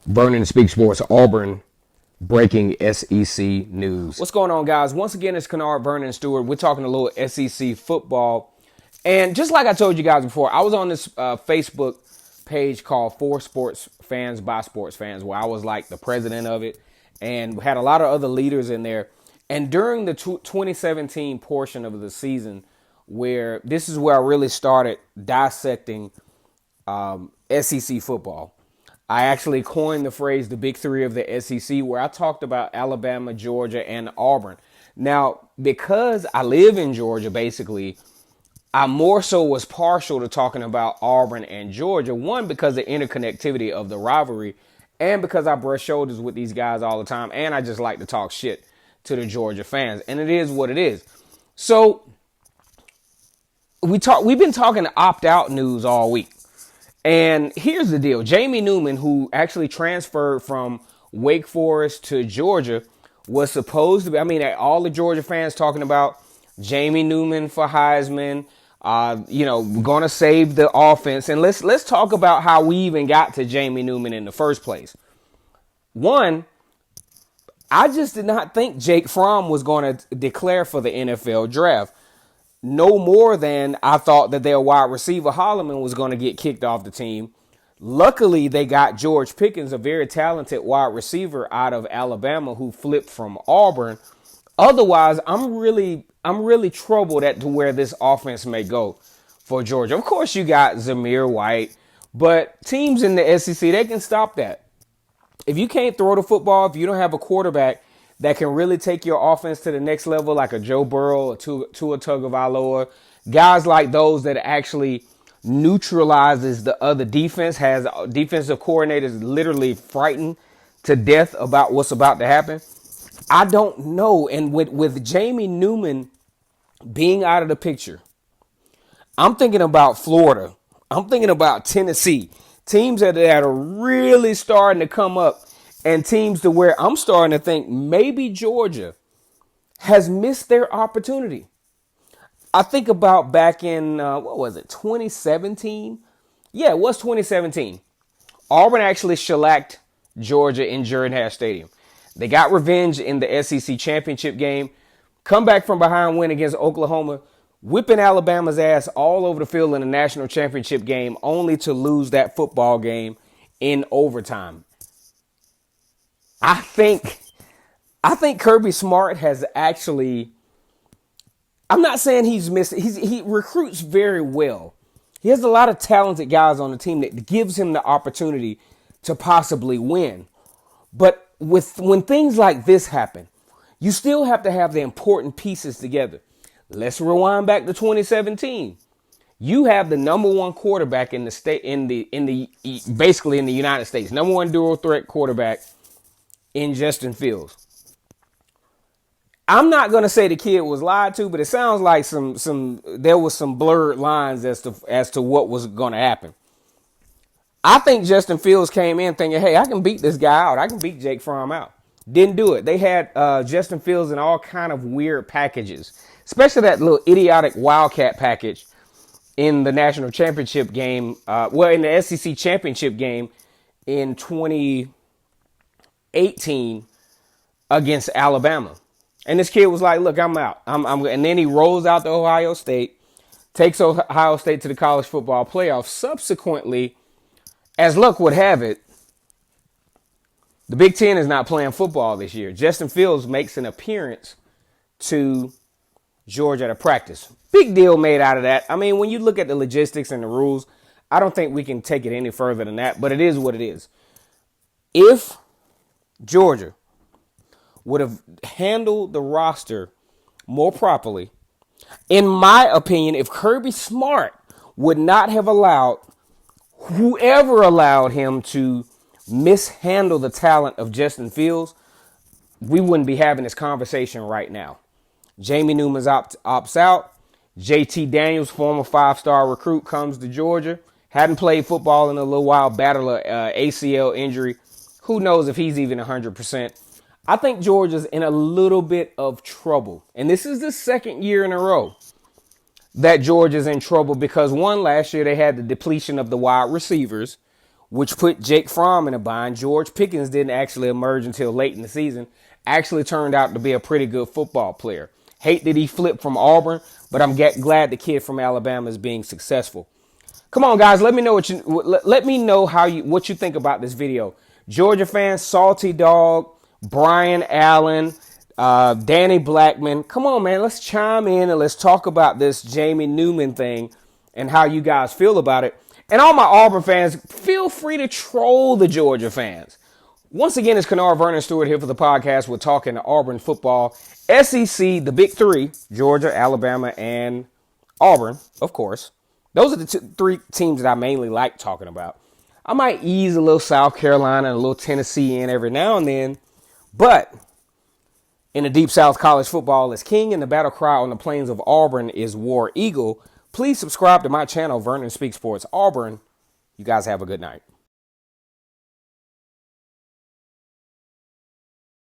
Burning and Speak Sports Auburn breaking SEC news. What's going on, guys? Once again, it's Kennard, Vernon, and Stewart. We're talking a little SEC football. And just like I told you guys before, I was on this Facebook page called For Sports Fans by Sports Fans, where I was like the president of it and had a lot of other leaders in there. And during the 2017 portion of the season, where this is where I really started dissecting SEC football. I actually coined the phrase the big three of the SEC, where I talked about Alabama, Georgia, and Auburn. Now, because I live in Georgia, basically, I more so was partial to talking about Auburn and Georgia. One, because of the interconnectivity of the rivalry, and because I brush shoulders with these guys all the time, and I just like to talk shit to the Georgia fans. And it is what it is. So, we've been talking opt-out news all week. And here's the deal. Jamie Newman, who actually transferred from Wake Forest to Georgia, was supposed to be, all the Georgia fans talking about Jamie Newman for Heisman, going to save the offense. And let's talk about how we even got to Jamie Newman in the first place. One, I just did not think Jake Fromm was going to declare for the NFL draft. No more than I thought that their wide receiver Holloman was going to get kicked off the team. Luckily, they got George Pickens, a very talented wide receiver out of Alabama who flipped from Auburn. Otherwise, I'm really troubled at to where this offense may go for Georgia. Of course, you got Zamir White, but teams in the SEC, they can stop that. If you can't throw the football, if you don't have a quarterback that can really take your offense to the next level, like a Joe Burrow or Tua Tagovailoa, guys like those that actually neutralizes the other defense, has defensive coordinators literally frightened to death about what's about to happen. I don't know. And with Jamie Newman being out of the picture, I'm thinking about Florida. I'm thinking about Tennessee. Teams that are really starting to come up. And teams to where I'm starting to think maybe Georgia has missed their opportunity. I think about back in, 2017? Yeah, it was 2017. Auburn actually shellacked Georgia in Jordan Hare Stadium. They got revenge in the SEC championship game, come back from behind win against Oklahoma, whipping Alabama's ass all over the field in the national championship game, only to lose that football game in overtime. I think Kirby Smart has actually, I'm not saying he's missed. He recruits very well. He has a lot of talented guys on the team that gives him the opportunity to possibly win. But when things like this happen, you still have to have the important pieces together. Let's rewind back to 2017. You have the number one quarterback in the state, basically in the United States, number one dual threat quarterback in Justin Fields. I'm not going to say the kid was lied to, but it sounds like there was some blurred lines as to what was going to happen. I think Justin Fields came in thinking, hey, I can beat this guy out. I can beat Jake Fromm out. Didn't do it. They had Justin Fields in all kind of weird packages, especially that little idiotic Wildcat package in the national championship game. In the SEC championship game in 2018 against Alabama. And this kid was like, look, I'm out. And then he rolls out to Ohio State, takes Ohio State to the college football playoff. Subsequently, as luck would have it, the Big Ten is not playing football this year. Justin Fields makes an appearance to Georgia at a practice. Big deal made out of that. I mean, when you look at the logistics and the rules, I don't think we can take it any further than that, but it is what it is. If Georgia would have handled the roster more properly, in my opinion, if Kirby Smart would not have allowed whoever allowed him to mishandle the talent of Justin Fields, we wouldn't be having this conversation right now. Jamie Newman's opts out. JT Daniels, former 5-star recruit, comes to Georgia. Hadn't played football in a little while, battled a ACL injury. Who knows if he's even 100%. I think Georgia's in a little bit of trouble. And this is the second year in a row that Georgia's in trouble because, one, last year they had the depletion of the wide receivers, which put Jake Fromm in a bind. George Pickens didn't actually emerge until late in the season. Actually turned out to be a pretty good football player. Hate that he flipped from Auburn, but I'm glad the kid from Alabama is being successful. Come on, guys, let me know what you think about this video. Georgia fans, Salty Dog, Brian Allen, Danny Blackman. Come on, man, let's chime in and let's talk about this Jamie Newman thing and how you guys feel about it. And all my Auburn fans, feel free to troll the Georgia fans. Once again, it's Kennard Vernon Stewart here for the podcast. We're talking Auburn football. SEC, the big three, Georgia, Alabama, and Auburn, of course. Those are the three teams that I mainly like talking about. I might ease a little South Carolina and a little Tennessee in every now and then. But in the Deep South, college football is king, and the battle cry on the plains of Auburn is War Eagle. Please subscribe to my channel, Vernon Speaks Sports Auburn. You guys have a good night.